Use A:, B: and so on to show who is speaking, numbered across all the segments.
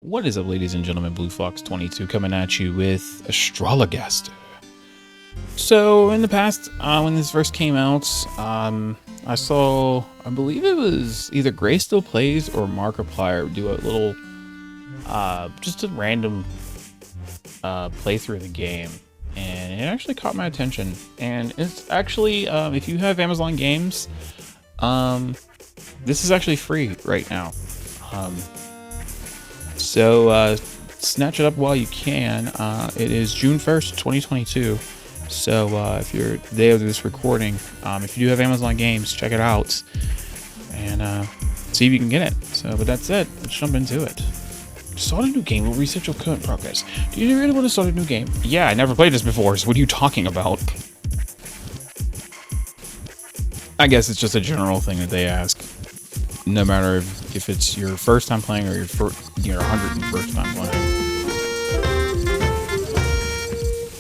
A: What is up, ladies and gentlemen? Blue Fox 22 coming at you with Astrologaster. So, in the past, when this first came out, I saw, I believe it was either Gray Still Plays or Markiplier do a little, just a random playthrough of the game. And it actually caught my attention. And it's actually, if you have Amazon Games, this is actually free right now. So snatch it up while you can. It is June 1st, 2022. So if you're the day of this recording, if you do have Amazon Games, check it out and see if you can get it. So, but that's it. Let's jump into it. Start a new game will reset your current progress. Do you really want to start a new game? Yeah, I never played this before, so what are you talking about? I guess it's just a general thing that they ask. No matter if it's your first time playing or your 101st time playing.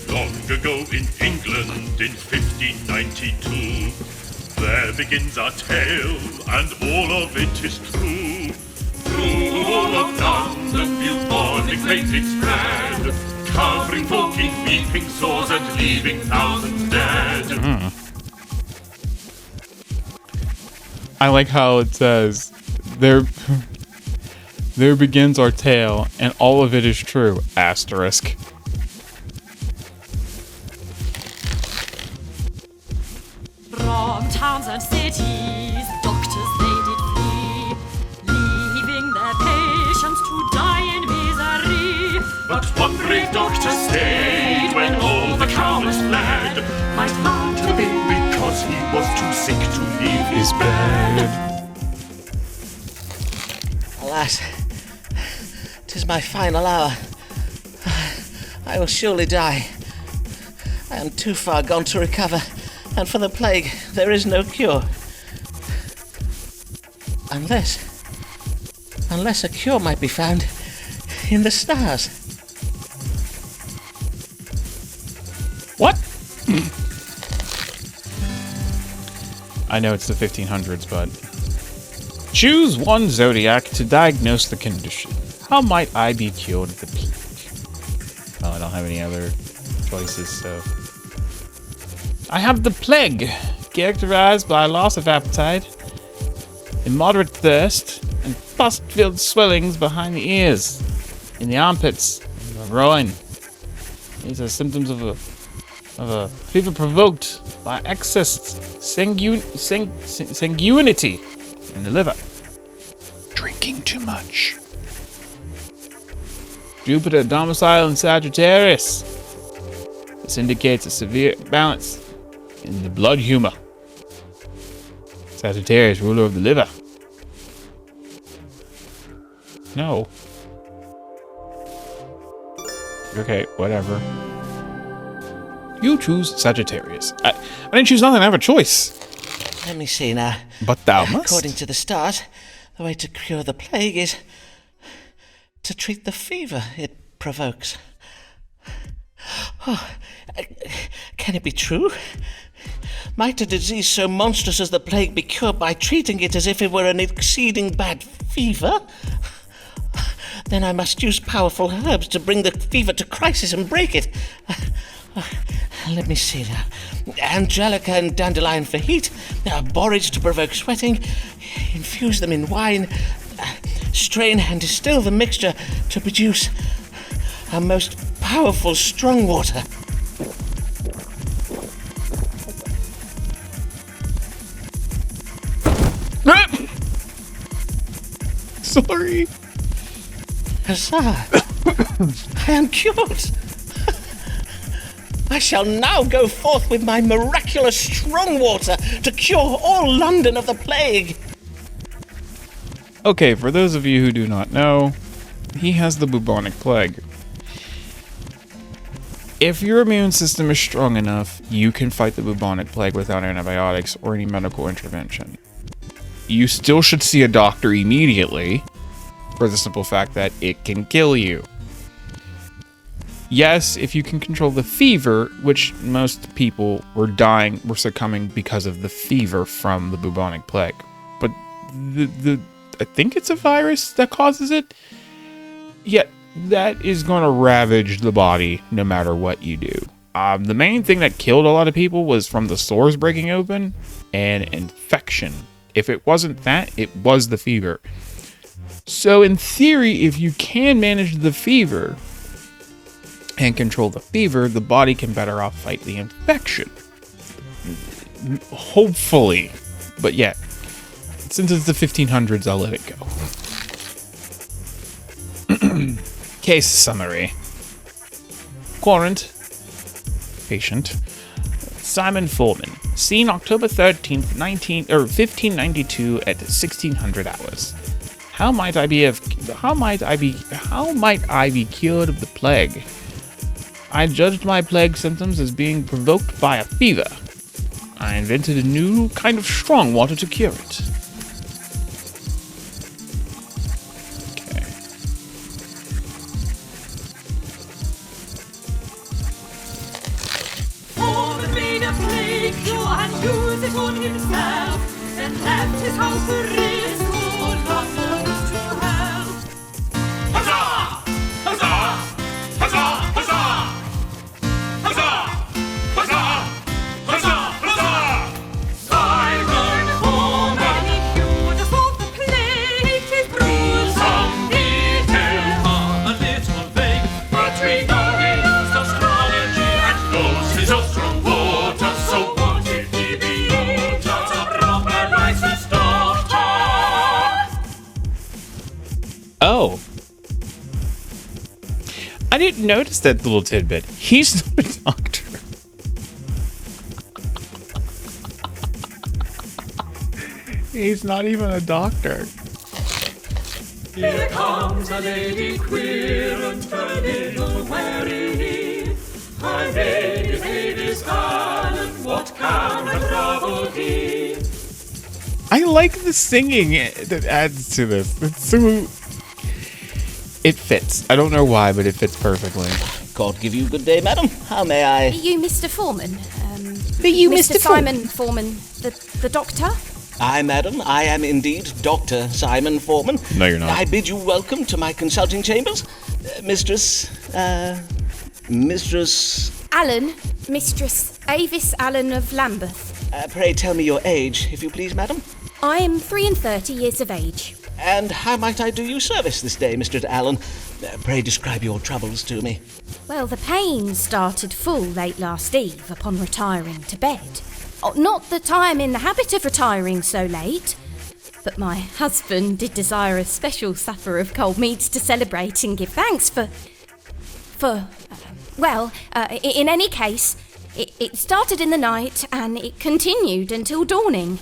B: Long ago in England in 1592, there begins our tale, and all of it is true. Through all of London, bubonic plague it spread, covering folk in weeping sores and leaving thousands dead.
A: I like how it says, there begins our tale, and all of it is true, asterisk.
C: From towns and cities, doctors they did flee, leaving their patients to die in misery.
B: But one brave doctor stayed when all the cowards fled, might hard to be because he was too sick to leave his bed.
D: Alas, 'tis my final hour. I will surely die. I am too far gone to recover, and for the plague there is no cure. Unless a cure might be found in the stars.
A: What? I know it's the 1500s, but... Choose one zodiac to diagnose the condition. How might I be cured of the plague? Oh, I don't have any other choices, so... I have the plague, characterized by loss of appetite, immoderate thirst, and pus-filled swellings behind the ears, in the armpits, and the groin. These are symptoms of a fever provoked by excess sanguinity in the liver. Drinking too much. Jupiter domicile in Sagittarius. This indicates a severe imbalance in the blood humor. Sagittarius, ruler of the liver. No. Okay, whatever. You choose Sagittarius. I didn't choose nothing, I have a choice.
D: Let me see now.
A: But thou must.
D: According to the stars, the way to cure the plague is to treat the fever it provokes. Oh, can it be true? Might a disease so monstrous as the plague be cured by treating it as if it were an exceeding bad fever? Then I must use powerful herbs to bring the fever to crisis and break it. Let me see now. Angelica and dandelion for heat, borage to provoke sweating, infuse them in wine, strain and distill the mixture to produce a most powerful strong water.
A: Sorry.
D: Huzzah! I am cured! I shall now go forth with my miraculous strong water to cure all London of the plague.
A: Okay, for those of you who do not know, he has the bubonic plague. If your immune system is strong enough, you can fight the bubonic plague without antibiotics or any medical intervention. You still should see a doctor immediately, for the simple fact that it can kill you. Yes, if you can control the fever, which most people were succumbing because of the fever from the bubonic plague. But I think it's a virus that causes it. yet that is going to ravage the body no matter what you do. The main thing that killed a lot of people was from the sores breaking open and infection. If it wasn't that, it was the fever. So in theory, if you can manage the fever and control the fever, the body can better off fight the infection. Hopefully. But yeah, since it's the 1500s, I'll let it go. Case summary. Quarant. Patient. Simon Forman. Seen October 13th, 1592 at 1600 hours. How might I be cured of the plague? I judged my plague symptoms as being provoked by a fever. I invented a new kind of strong water to cure it. Okay.
C: Forman made a plague cure and used it on himself, then left his house to risk all others to help.
B: Huzzah! Huzzah! Huzzah! Huzzah! Huzzah! Huzzah! Huzzah! Huzzah!
C: Simon Forman, he cured us of the plague, his bruise
B: Some details are a little vague, but we know he used astrology and knows his own strong water. So what if he be not a proper licensed doctor?
A: Oh. I didn't notice that little tidbit. He's not a doctor. He's not even a doctor.
C: Here comes a lady queer and a little wary. Her name is Avis Allen, what can her trouble be?
A: I like the singing that adds to this. It's so... It fits. I don't know why, but it fits perfectly.
D: God give you good day, madam. How may I?
E: Are you Mr. Foreman?
A: Are you
E: Mr.
A: Mr. Foreman?
E: Simon Foreman, the doctor?
D: Aye, madam. I am indeed Dr. Simon Forman.
A: No, you're not.
D: I bid you welcome to my consulting chambers. Mistress...
E: Allen, Mistress Avis Allen of Lambeth.
D: pray tell me your age, if you please, madam.
E: I am 33 years of age.
D: And how might I do you service this day, Mr. Allen? Pray describe your troubles to me.
E: Well, the pain started full late last eve upon retiring to bed. Oh, not that I am in the habit of retiring so late, but my husband did desire a special supper of cold meats to celebrate and give thanks in any case, it started in the night and it continued until dawning.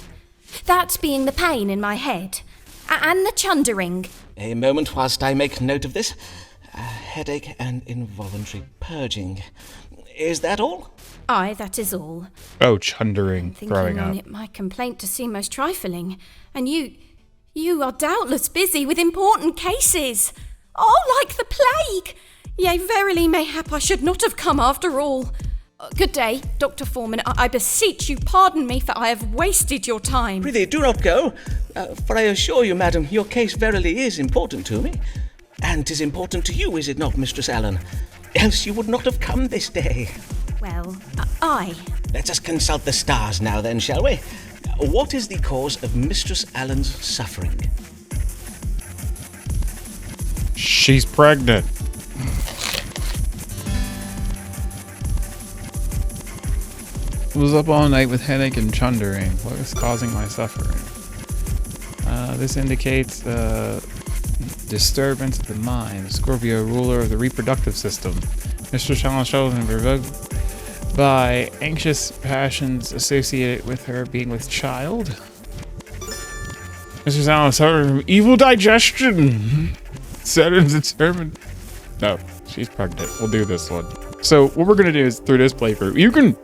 E: That being the pain in my head and the chundering.
D: A moment whilst I make note of this. Headache and involuntary purging. Is that all?
E: Aye, that is all.
A: Oh, chundering,
E: Thinking
A: throwing
E: on
A: up.
E: it, my complaint to seem most trifling, and you are doubtless busy with important cases. Oh, like the plague! Yea, verily, mayhap I should not have come after all. Good day, Dr. Forman. I beseech you pardon me, for I have wasted your time.
D: Prithee, do not go, for I assure you, madam, your case verily is important to me. And 'tis important to you, is it not, Mistress Allen? Else you would not have come this day.
E: Well, aye.
D: Let us consult the stars now then, shall we? What is the cause of Mistress Allen's suffering?
A: She's pregnant. Was up all night with headache and chundering. What is causing my suffering? This indicates disturbance of the mind. Scorpio, ruler of the reproductive system. Mr. Sheldon provoked by anxious passions associated with her being with child. Mr. Allen suffered from evil digestion. Saturn determined. No, she's pregnant. We'll do this one. So what we're gonna do is through this playthrough, you can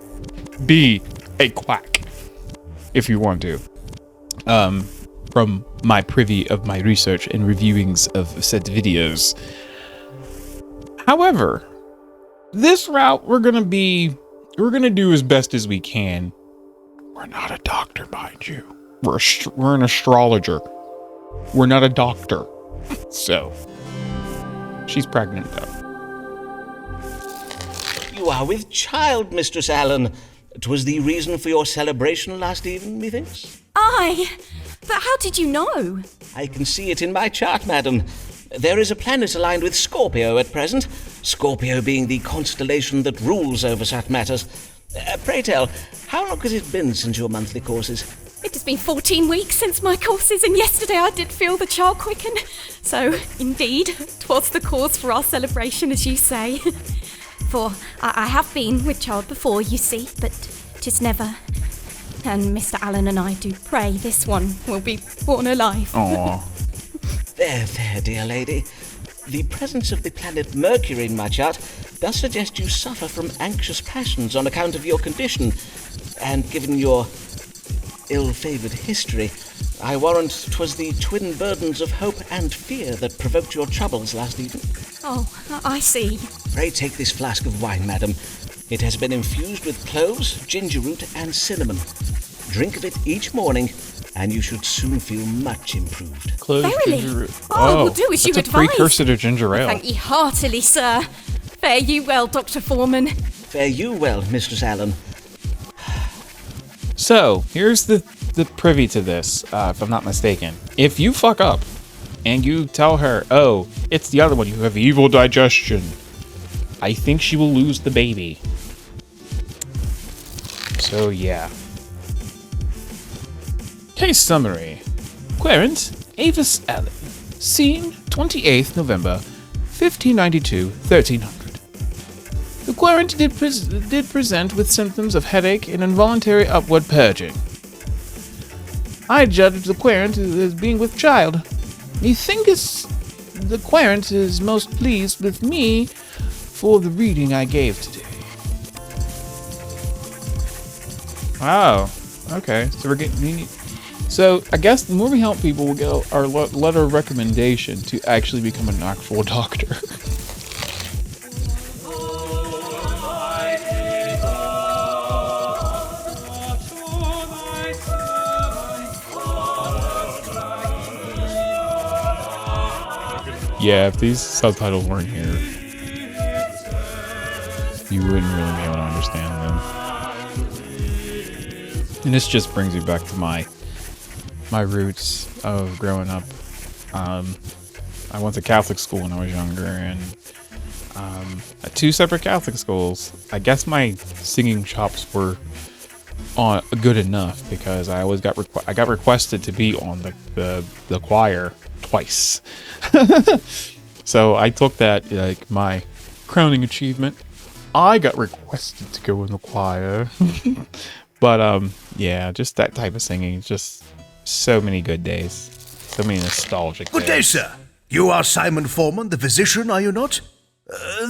A: be a quack if you want to. From my privy of my research and reviewings of said videos. However, this route we're gonna do as best as we can. We're not a doctor, mind you. We're an astrologer. We're not a doctor. So She's pregnant, though.
D: You are with child, Mistress Allen. 'Twas the reason for your celebration last evening, methinks.
E: Aye, but how did you know?
D: I can see it in my chart, madam. There is a planet aligned with Scorpio at present, Scorpio being the constellation that rules over such matters. Pray tell, how long has it been since your monthly courses?
E: It has been 14 weeks since my courses, and yesterday I did feel the child quicken. So, indeed, 'twas the cause for our celebration, as you say. For I have been with child before, you see, but 'tis never. And Mr. Allen and I do pray this one will be born alive.
A: Aww.
D: There, dear lady. The presence of the planet Mercury in my chart does suggest you suffer from anxious passions on account of your condition, and given your ill-favoured history, I warrant 'twas the twin burdens of hope and fear that provoked your troubles last evening.
E: Oh, I see.
D: Pray take this flask of wine, madam. It has been infused with cloves, ginger root, and cinnamon. Drink of it each morning, and you should soon feel much improved.
A: Closed
E: Verily?
A: ginger root.
E: I will do as you
A: that's
E: advise.
A: a precursor to ginger ale.
E: Thank ye heartily, sir. Fare you well, Dr. Forman.
D: Fare you well, Mistress Allen.
A: So, here's the privy to this, if I'm not mistaken. If you fuck up, and you tell her, oh, it's the other one, you have evil digestion, I think she will lose the baby. So, yeah. Case summary. Querent, Avis Allen. Scene, 28th November, 1592, 1300. The querent did present with symptoms of headache and involuntary upward purging. I judged the querent as being with child. Methinketh the querent is most pleased with me for the reading I gave today. Wow. Okay. So we're getting. So I guess the more we help people, we'll get our letter of recommendation to actually become an actual doctor. Yeah, if these subtitles weren't here, you wouldn't really be able to understand them. And this just brings me back to my roots of growing up. I went to Catholic school when I was younger, and at two separate Catholic schools. I guess my singing chops were good enough because I always got requested to be on the choir twice. So I took that like my crowning achievement. I got requested to go in the choir. But yeah, just that type of singing. Just so many good days. So many nostalgic days.
F: Good day, sir. You are Simon Forman, the physician, are you not?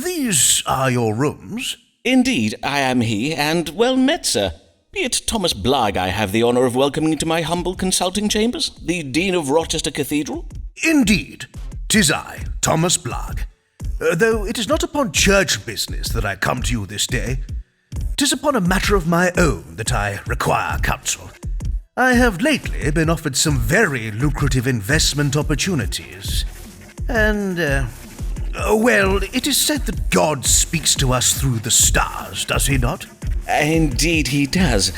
F: These are your rooms.
D: Indeed, I am he, and well met, sir. Be it Thomas Blagg I have the honour of welcoming to my humble consulting chambers, the Dean of Rochester Cathedral?
F: Indeed. 'Tis I, Thomas Blagg. Though it is not upon church business that I come to you this day. 'Tis upon a matter of my own that I require counsel. I have lately been offered some very lucrative investment opportunities. And, well, it is said that God speaks to us through the stars, does he not?
D: Indeed he does.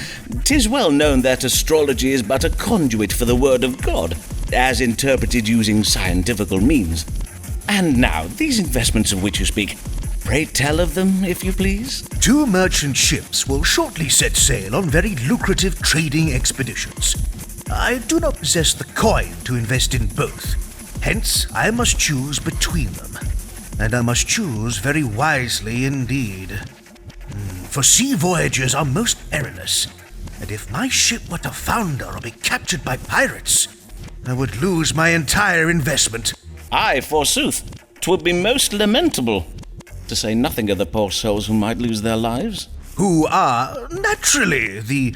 D: 'Tis well known that astrology is but a conduit for the word of God, as interpreted using scientifical means. And now, these investments of which you speak, pray tell of them, if you please.
F: 2 merchant ships will shortly set sail on very lucrative trading expeditions. I do not possess the coin to invest in both. Hence, I must choose between them. And I must choose very wisely indeed. For sea voyages are most perilous, and if my ship were to founder or be captured by pirates, I would lose my entire investment.
D: Aye, forsooth, 'twould be most lamentable, to say nothing of the poor souls who might lose their lives.
F: Who are, naturally, the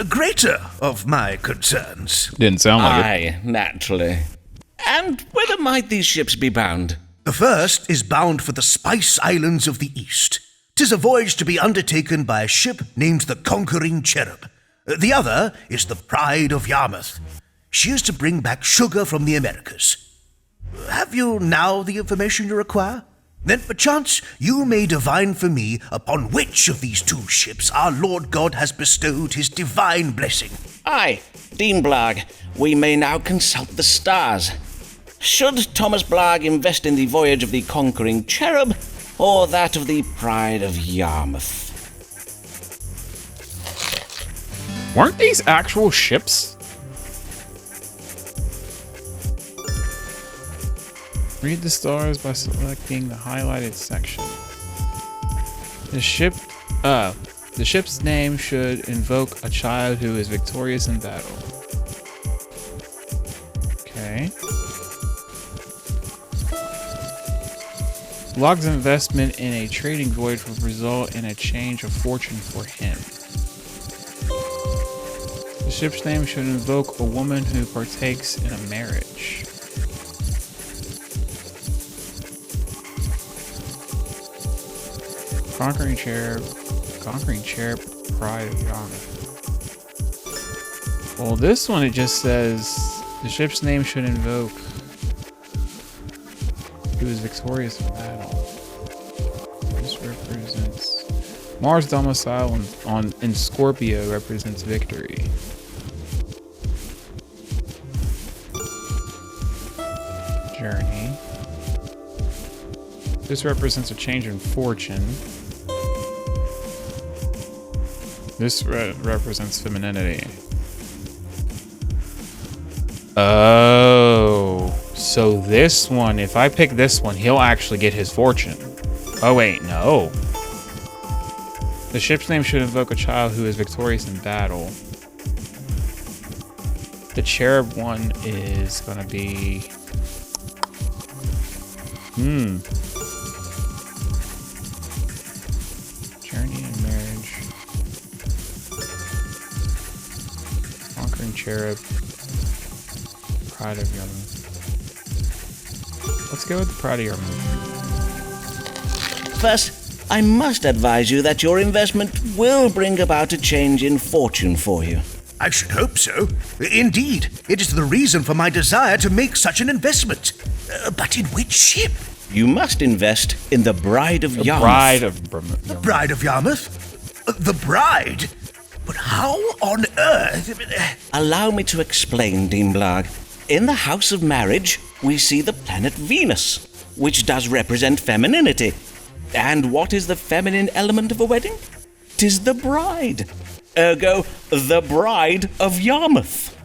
F: greater of my concerns.
A: Didn't sound like it.
D: Aye, naturally. And whither might these ships be bound?
F: The first is bound for the Spice Islands of the East. 'Tis a voyage to be undertaken by a ship named the Conquering Cherub. The other is the Pride of Yarmouth. She is to bring back sugar from the Americas. Have you now the information you require? Then perchance you may divine for me upon which of these two ships our Lord God has bestowed his divine blessing.
D: Aye, Dean Blagg, we may now consult the stars. Should Thomas Blagg invest in the voyage of the Conquering Cherub, or that of the Pride of Yarmouth?
A: Weren't these actual ships? Read the stars by selecting the highlighted section. The ship's name should invoke a child who is victorious in battle. Okay. Blagg's investment in a trading voyage will result in a change of fortune for him. The ship's name should invoke a woman who partakes in a marriage. Conquering Cherub, Pride of Yarmouth. Well, this one, it just says the ship's name should invoke who is victorious in battle. This represents Mars domicile in Scorpio represents victory. Journey. This represents a change in fortune. This represents femininity. Oh, so this one, if I pick this one, he'll actually get his fortune. Oh wait, no. The ship's name should invoke a child who is victorious in battle. The cherub one is gonna be... Journey and marriage. Conquering cherub. Pride of Yarmouth. Let's go with the Pride of Yarmouth.
D: First, I must advise you that your investment will bring about a change in fortune for you.
F: I should hope so. Indeed, it is the reason for my desire to make such an investment. But in which ship?
D: You must invest in the Bride of Yarmouth.
F: The Bride of Yarmouth? The Bride? But how on earth?
D: Allow me to explain, Dean Blagg. In the house of marriage, we see the planet Venus, which does represent femininity. And what is the feminine element of a wedding? 'Tis the bride. Ergo, the Bride of Yarmouth.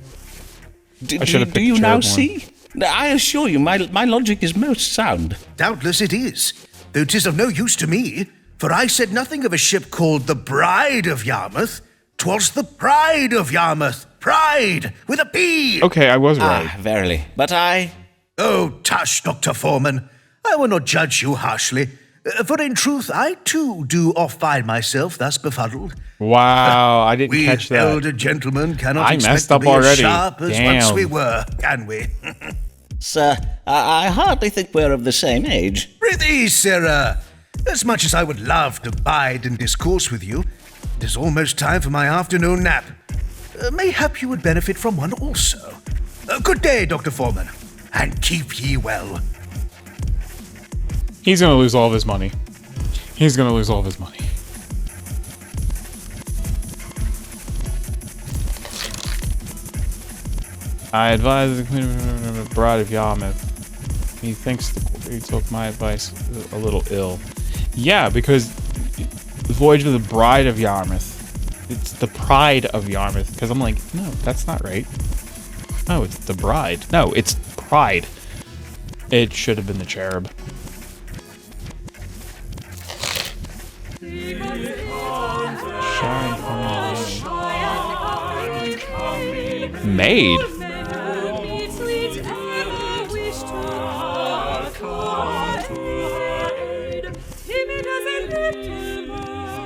A: I should have picked
D: Do you
A: the
D: now
A: cherub one.
D: see? I assure you, my logic is most sound.
F: Doubtless it is, though 'tis of no use to me, for I said nothing of a ship called the Bride of Yarmouth. 'Twas the Pride of Yarmouth. Pride, with a P!
A: Okay, I was right.
D: Ah, verily. But I...
F: Oh, tush, Dr. Forman. I will not judge you harshly, for in truth I too do oft find myself thus befuddled.
A: Wow, I didn't
F: We
A: catch that.
F: elder gentlemen cannot
A: I
F: expect
A: messed
F: to
A: up
F: be
A: already.
F: as sharp as once
A: Damn.
F: we were, can we?
D: Sir, I hardly think we're of the same age.
F: Prithee, sirrah, as much as I would love to bide and discourse with you, it is almost time for my afternoon nap. Mayhap you would benefit from one also. Good day, Dr. Forman, and keep ye well.
A: He's gonna lose all of his money. He's gonna lose all of his money. I advise the Queen of the Bride of Yarmouth. He thinks he took my advice a little ill. Yeah, because the Voyage of the Bride of Yarmouth. It's the Pride of Yarmouth. Because I'm like, no, that's not right. No, it's the Bride. No, it's Pride. It should have been the Cherub. Shine from Maid.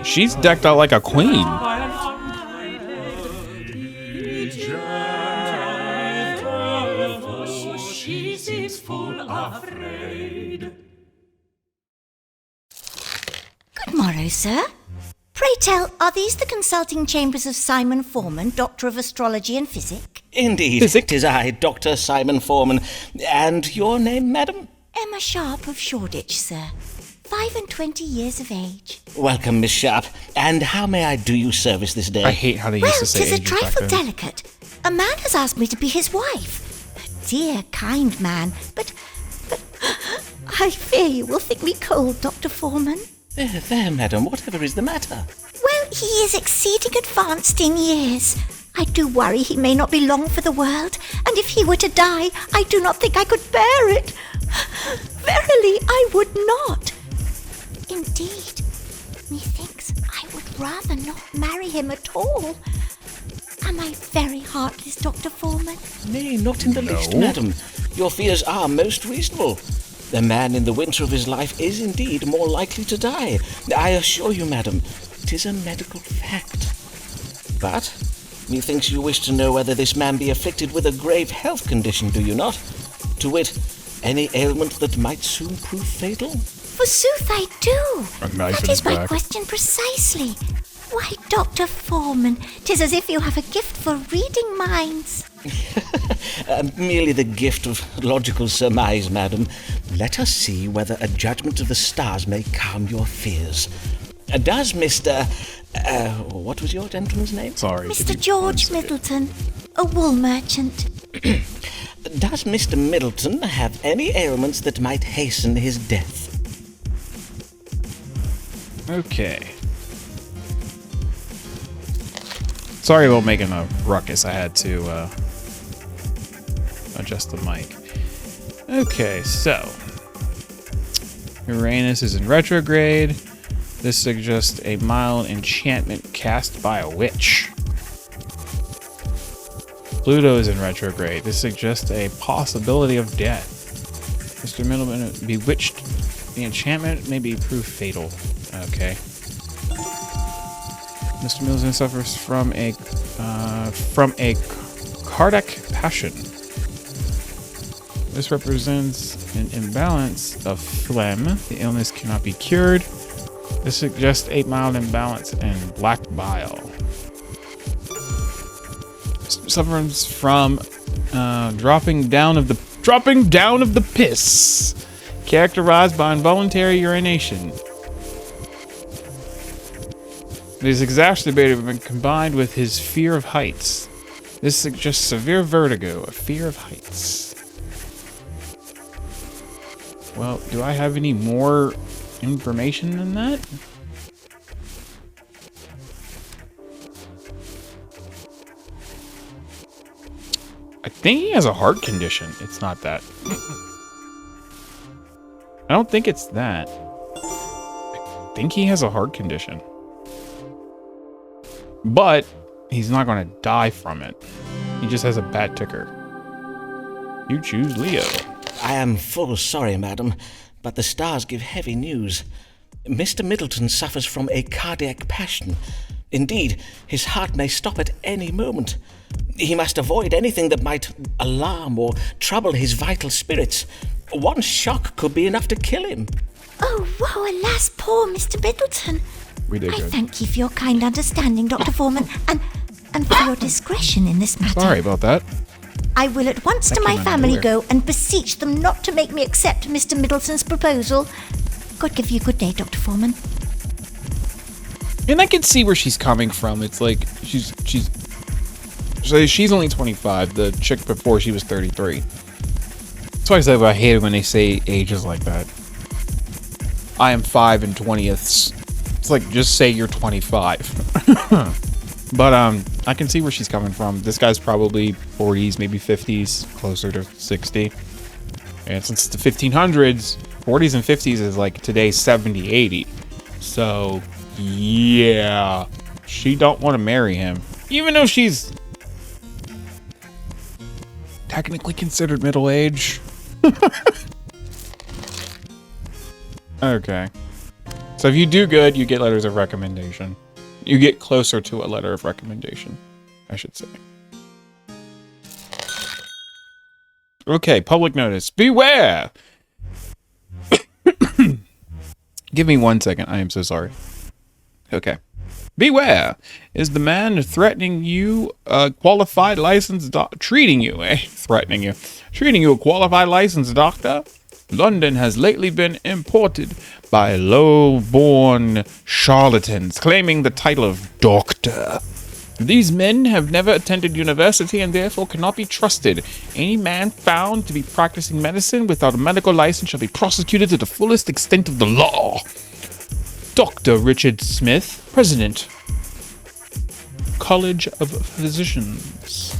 A: She's decked out like a queen.
C: She seems full afraid.
G: Good morrow, sir. Pray tell, are these the consulting chambers of Simon Forman, Doctor of Astrology and Physic?
D: Indeed,
A: Physic?
D: 'tis I, Dr. Simon Forman. And your name, madam?
G: Emma Sharp of Shoreditch, sir. 5 and 20 years of age.
D: Welcome, Miss Sharp. And how may I do you service this day?
A: I hate how they
G: Well,
A: used to say
G: 'tis a
A: ages back
G: trifle
A: then.
G: delicate. A man has asked me to be his wife. A dear, kind man, but I fear you will think me cold, Dr. Forman.
D: There, madam, whatever is the matter?
G: Well, he is exceeding advanced in years. I do worry he may not be long for the world, and if he were to die, I do not think I could bear it. Verily, I would not. Indeed, methinks I would rather not marry him at all. Am I very heartless, Dr. Forman?
D: Nay, not in the least, madam. Your fears are most reasonable. The man in the winter of his life is indeed more likely to die. I assure you, madam, 'tis a medical fact. But methinks you wish to know whether this man be afflicted with a grave health condition, do you not? To wit, any ailment that might soon prove fatal?
G: Forsooth I do.
A: A knife
G: That
A: in his
G: is my
A: back.
G: question precisely. Why, Dr. Forman, 'tis as if you have a gift for reading minds.
D: Merely the gift of logical surmise, madam. Let us see whether a judgment of the stars may calm your fears. Does Mr. What was your gentleman's name?
A: Sorry.
G: Mr. George Middleton, a wool merchant.
D: Does Mr. Middleton have any ailments that might hasten his death?
A: Okay. Sorry about making a ruckus. I had to adjust the mic. Okay, so Uranus is in retrograde. This suggests a mild enchantment cast by a witch. Pluto is in retrograde. This suggests a possibility of death. Mr. Middleton bewitched. The enchantment may be proof fatal. Okay. Mr. Middleton suffers from a cardiac passion. This represents an imbalance of phlegm. The illness cannot be cured. This suggests a mild imbalance in black bile. Suffers from dropping down of the piss, characterized by involuntary urination. It is exacerbated when combined with his fear of heights. This suggests severe vertigo, a fear of heights. Well, do I have any more information than that? I think he has a heart condition. It's not that. I don't think it's that. I think he has a heart condition. But he's not going to die from it. He just has a bad ticker. You choose Leo.
D: I am full sorry, madam, but the stars give heavy news. Mr. Middleton suffers from a cardiac passion. Indeed, his heart may stop at any moment. He must avoid anything that might alarm or trouble his vital spirits. One shock could be enough to kill him.
G: Oh, woe, alas, poor Mr. Middleton.
A: We did
G: I
A: good.
G: thank you for your kind understanding, Dr. Forman, and for your discretion in this matter.
A: Sorry about that.
G: I will at once
A: That
G: to my
A: came out of
G: family
A: nowhere.
G: go and beseech them not to make me accept Mr. Middleton's proposal. God give you good day, Dr. Forman.
A: And I can see where she's coming from. It's like so she's only 25. The chick before, she was 33. That's why I said I hate it when they say ages like that. I am 5 and 20ths. It's like, just say you're 25. But I can see where she's coming from. This guy's probably 40s, maybe 50s, closer to 60. And since it's the 1500s, 40s and 50s is like today's 70, 80. So, yeah, she don't want to marry him. Even though she's technically considered middle age. Okay. So if you do good, you get letters of recommendation. You get closer to a letter of recommendation, I should say. Okay, public notice. Beware! Give me 1 second. I am so sorry. Okay. Beware! Is the man threatening you a qualified licensed treating you a qualified licensed doctor? London has lately been imported by low-born charlatans claiming the title of doctor. These men have never attended university and therefore cannot be trusted. Any man found to be practicing medicine without a medical license shall be prosecuted to the fullest extent of the law. Dr. Richard Smith, President, College of Physicians.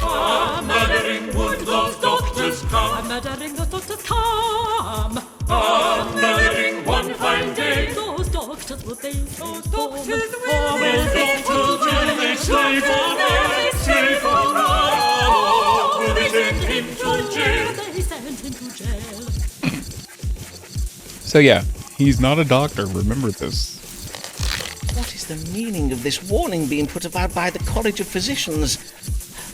C: Murdering would those doctors come. Murdering those doctors come. Murdering one fine day. Those doctors will be. Those doctors will be. They slay for us. Slay for us. They send him to jail. They send him to jail.
A: So yeah, he's not a doctor. Remember this.
D: What is the meaning of this warning being put about by the College of Physicians?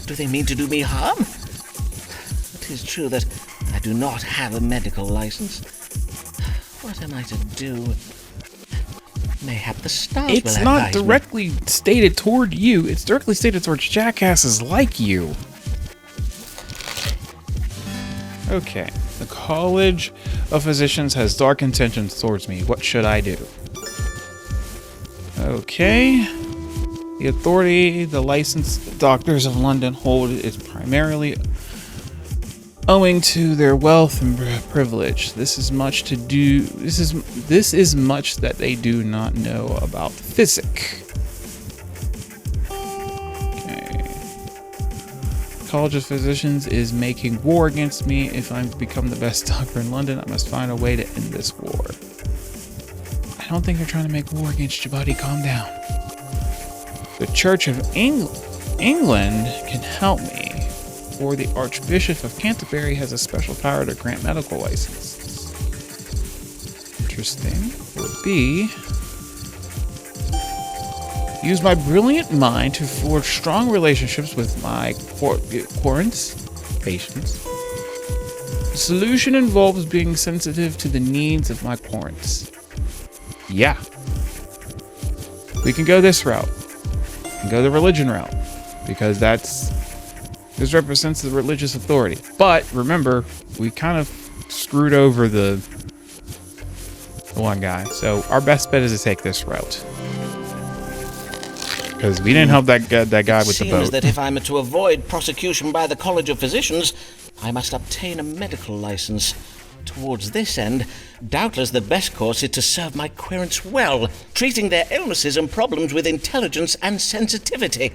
D: Do they mean to do me harm? It is true that I do not have a medical license. What am I to do? Mayhap the stars
A: It's
D: will
A: not
D: advise me.
A: directly stated toward you. It's directly stated towards jackasses like you. Okay. The College of Physicians has dark intentions towards me. What should I do? Okay. The authority the licensed doctors of London hold is primarily owing to their wealth and privilege. This is much to do. This is much that they do not know about physic. Okay. College of Physicians is making war against me. If I'm to become the best doctor in London, I must find a way to end this war. I don't think they're trying to make war against you, buddy. Calm down. The Church of England can help me, or the Archbishop of Canterbury has a special power to grant medical licenses. Interesting. Or B, use my brilliant mind to forge strong relationships with my patients. The solution involves being sensitive to the needs of my parents. Yeah. We can go this route. We can go the religion route. Because this represents the religious authority. But remember, we kind of screwed over the one guy. So our best bet is to take this route. Because we didn't help that guy with the boat.
D: It seems that if I'm to avoid prosecution by the College of Physicians, I must obtain a medical license. Towards this end, doubtless the best course is to serve my querents well, treating their illnesses and problems with intelligence and sensitivity.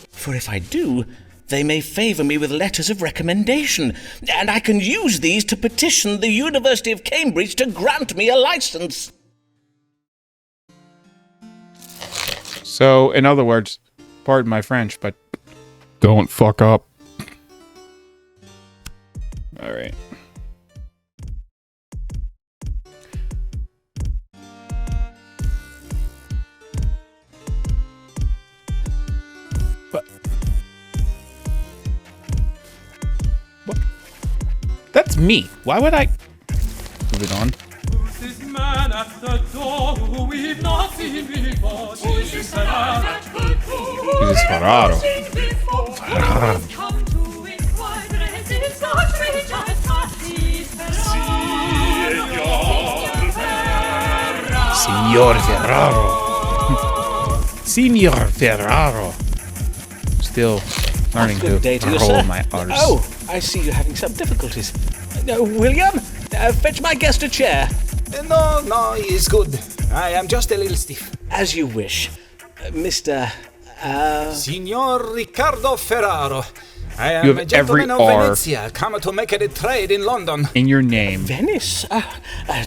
D: For if I do, they may favour me with letters of recommendation, and I can use these to petition the University of Cambridge to grant me a license.
A: So, in other words, pardon my French, but don't fuck up. Alright. That's me. Why would I... Moving on.
C: Who's this man at the door who we've not seen before? Who's this man at the door?
A: He's Ferraro.
C: Ferraro. Come to inquire, his such rich
A: Signor Ferraro. Signor Ferraro. Still learning to hold my R's.
D: Oh, I see you're having some difficulties. William, fetch my guest a chair.
H: No, it's good. I am just a little stiff.
D: As you wish. Mr.
H: Signor Riccardo Ferraro. I am
A: You have
H: a gentleman of
A: every R
H: Venezia, come to make a trade in London.
A: in your name.
D: Venice?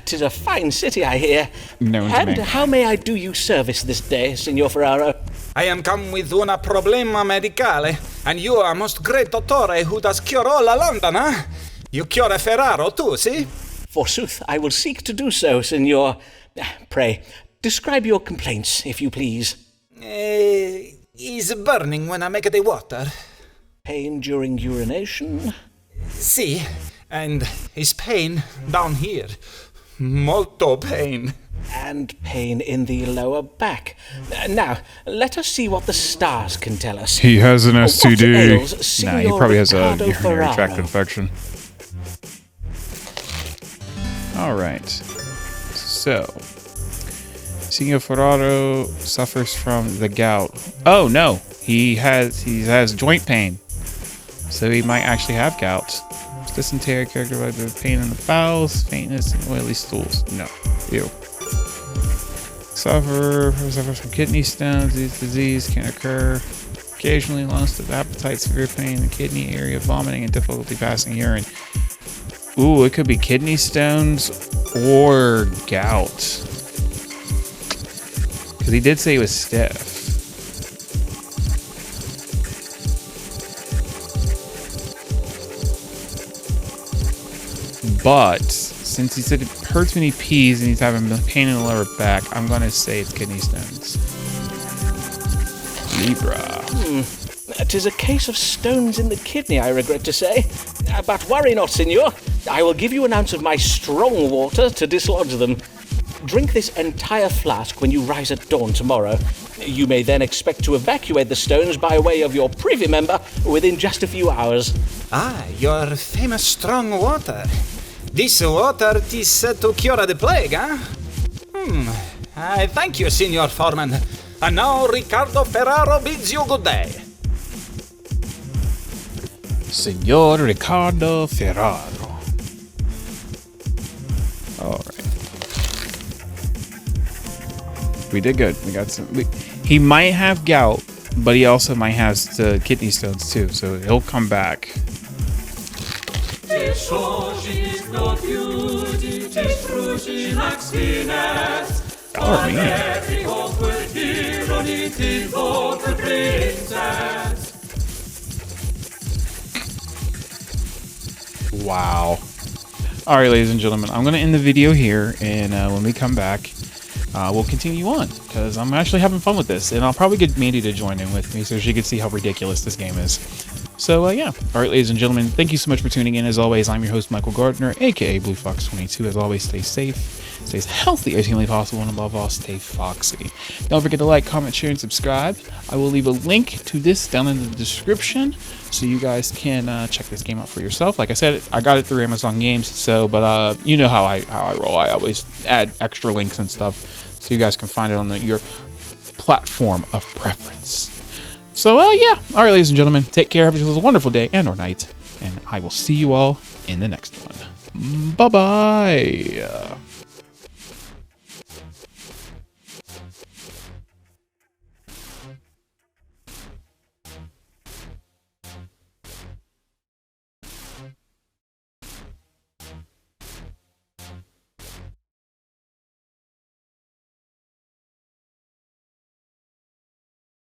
D: 'Tis a fine city, I hear.
A: Known to
D: And
A: me.
D: how may I do you service this day, Signor Ferraro?
H: I am come with una problema medicale, and you are most great dottore who does cure all London, huh? You cure Ferraro too, see?
D: Forsooth, I will seek to do so, Signor. Pray, describe your complaints, if you please.
H: Is burning when I make the water.
D: Pain during urination?
H: See, and his pain down here. Molto pain.
D: And pain in the lower back. Now, let us see what the stars can tell us.
A: He has an
D: What
A: STD.
D: ails
A: Nah, he
D: Signor
A: probably has a
D: Riccardo
A: urinary tract
D: Ferraro?
A: infection. Alright. So. Signor Ferraro suffers from the gout. Oh no! He has joint pain. So he might actually have gout. Dysentery characterized by pain in the bowels, faintness, and oily stools. No. Ew. Suffers from kidney stones. This disease can occur occasionally. Loss of appetite, severe pain in the kidney area, vomiting, and difficulty passing urine. Ooh, it could be kidney stones or gout. Because he did say he was stiff. But since he said it hurts when he pees and he's having pain in the lower back, I'm going to say it's kidney stones. Libra.
D: It is a case of stones in the kidney, I regret to say. But worry not, senor. I will give you an ounce of my strong water to dislodge them. Drink this entire flask when you rise at dawn tomorrow. You may then expect to evacuate the stones by way of your privy member within just a few hours.
H: Ah, your famous strong water. This water is said to cure the plague, huh? I thank you, Signor Forman. And now Riccardo Ferraro bids you good day.
A: Signor Riccardo Ferraro. Alright. We did good. We got some. He might have gout, but he also might have the kidney stones too, so he'll come back. Wow. Alright, ladies and gentlemen, I'm going to end the video here, and when we come back, we'll continue on, because I'm actually having fun with this, and I'll probably get Mandy to join in with me so she can see how ridiculous this game is. So, yeah. Alright, ladies and gentlemen, thank you so much for tuning in. As always, I'm your host, Michael Gardner, aka Blue Fox 22. As always, stay safe, stay as healthy as humanly possible, and above all, stay foxy. Don't forget to like, comment, share, and subscribe. I will leave a link to this down in the description, so you guys can check this game out for yourself. Like I said, I got it through Amazon Games, so, but you know how I roll. I always add extra links and stuff, so you guys can find it on your platform of preference. So, yeah. All right, ladies and gentlemen, take care. Have yourselves a wonderful day and or night, and I will see you all in the next one. Bye-bye.